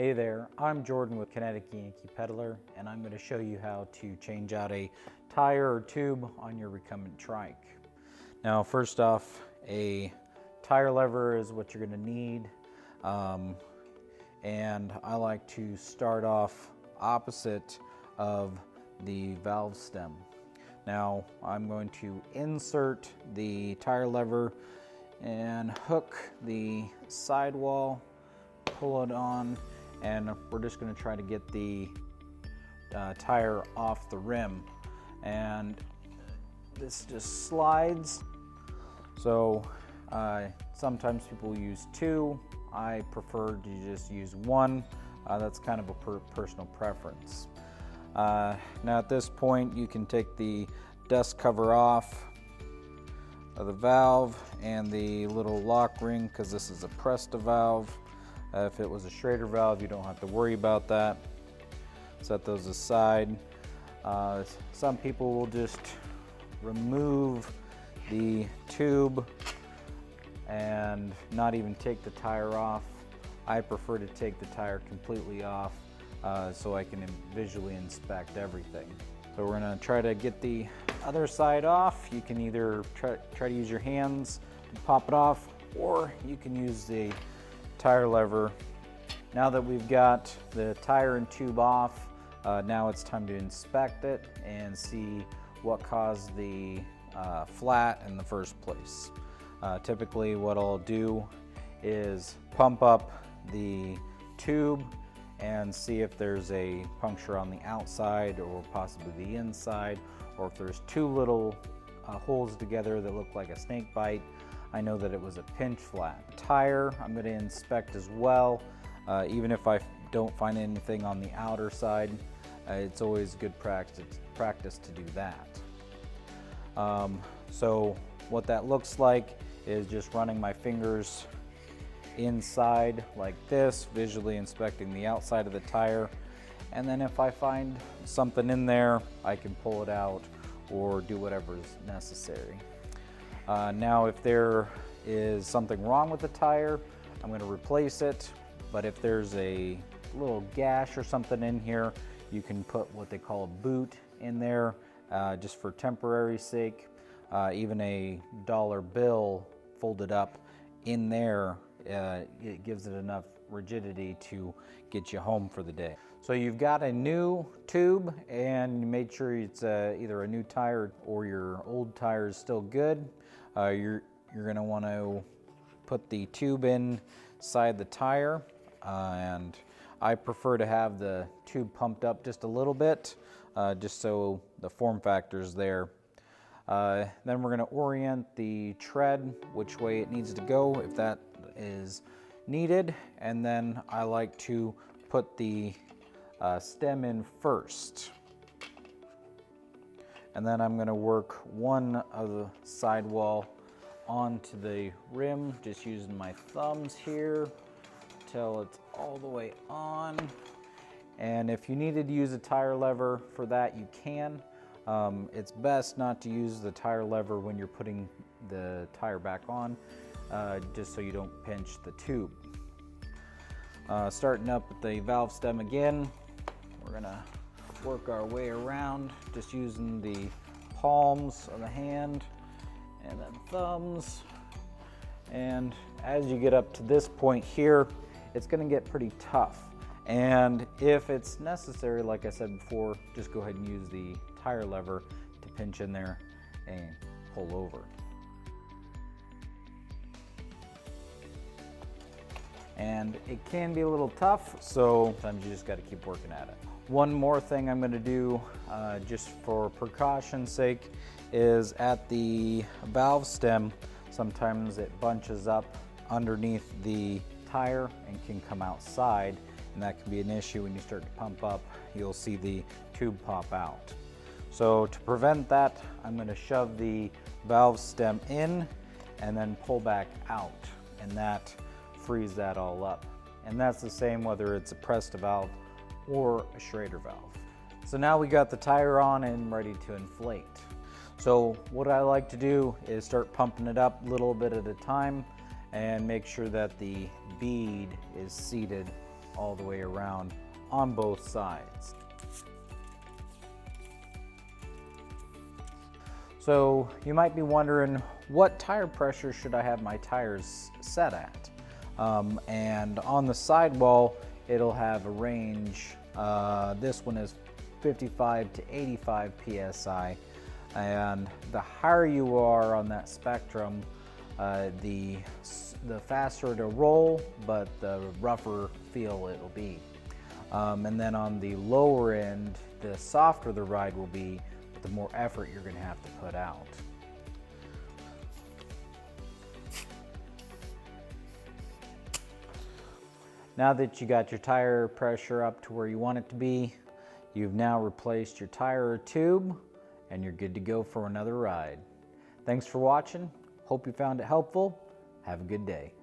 Hey there, I'm Jordan with Kinetic Yankee Peddler, and I'm going to show you how to change out a tire or tube on your recumbent trike. Now first off, a tire lever is what you're going to need, and I like to start off opposite of the valve stem. Now I'm going to insert the tire lever and hook the sidewall, pull it on, and we're just going to try to get the tire off the rim, and this just slides. So sometimes people use two. I prefer to just use one. That's kind of a personal preference. Now at this point you can take the dust cover off of the valve and the little lock ring, because this is a Presta valve. If it was a Schrader valve, you don't have to worry about that. Set those aside. Some people will just remove the tube and not even take the tire off. I prefer to take the tire completely off so I can visually inspect everything. So we're going to try to get the other side off. You can either try to use your hands to pop it off, or you can use the tire lever. Now that we've got the tire and tube off, now it's time to inspect it and see what caused the flat in the first place. Typically what I'll do is pump up the tube and see if there's a puncture on the outside or possibly the inside, or if there's two little holes together that look like a snake bite. I know that it was a pinch flat. Tire, I'm going to inspect as well. Even if I don't find anything on the outer side, it's always good practice to do that. So what that looks like is just running my fingers inside like this, visually inspecting the outside of the tire, and then if I find something in there, I can pull it out or do whatever is necessary. Now if there is something wrong with the tire, I'm going to replace it, but if there's a little gash or something in here, you can put what they call a boot in there, just for temporary sake. Even a dollar bill folded up in there, it gives it enough rigidity to get you home for the day. So you've got a new tube, and you made sure it's either a new tire or your old tire is still good. You're going to want to put the tube inside the tire, and I prefer to have the tube pumped up just a little bit, just so the form factor is there. Then we're going to orient the tread which way it needs to go if that is needed, and then I like to put the stem in first, and then I'm going to work one of the sidewall onto the rim, just using my thumbs here till it's all the way on. And if you needed to use a tire lever for that, you can. It's best not to use the tire lever when you're putting the tire back on, just so you don't pinch the tube. Starting up with the valve stem again, we're gonna work our way around, just using the palms of the hand and then thumbs. And as you get up to this point here, it's gonna get pretty tough. And if it's necessary, like I said before, just go ahead and use the tire lever to pinch in there and pull over. And it can be a little tough, so sometimes you just got to keep working at it. One more thing I'm going to do, just for precaution's sake, is at the valve stem, sometimes it bunches up underneath the tire and can come outside, and that can be an issue. When you start to pump up, you'll see the tube pop out. So to prevent that, I'm going to shove the valve stem in and then pull back out, and that frees that all up. And that's the same whether it's a Presta valve or a Schrader valve. So now we got the tire on and ready to inflate. So what I like to do is start pumping it up a little bit at a time and make sure that the bead is seated all the way around on both sides. So you might be wondering, what tire pressure should I have my tires set at? And on the sidewall, it'll have a range. This one is 55 to 85 psi, and the higher you are on that spectrum, the faster it'll roll, but the rougher feel it'll be. And then on the lower end, the softer the ride will be, the more effort you're going to have to put out. Now that you got your tire pressure up to where you want it to be, you've now replaced your tire or tube, and you're good to go for another ride. Thanks for watching. Hope you found it helpful. Have a good day.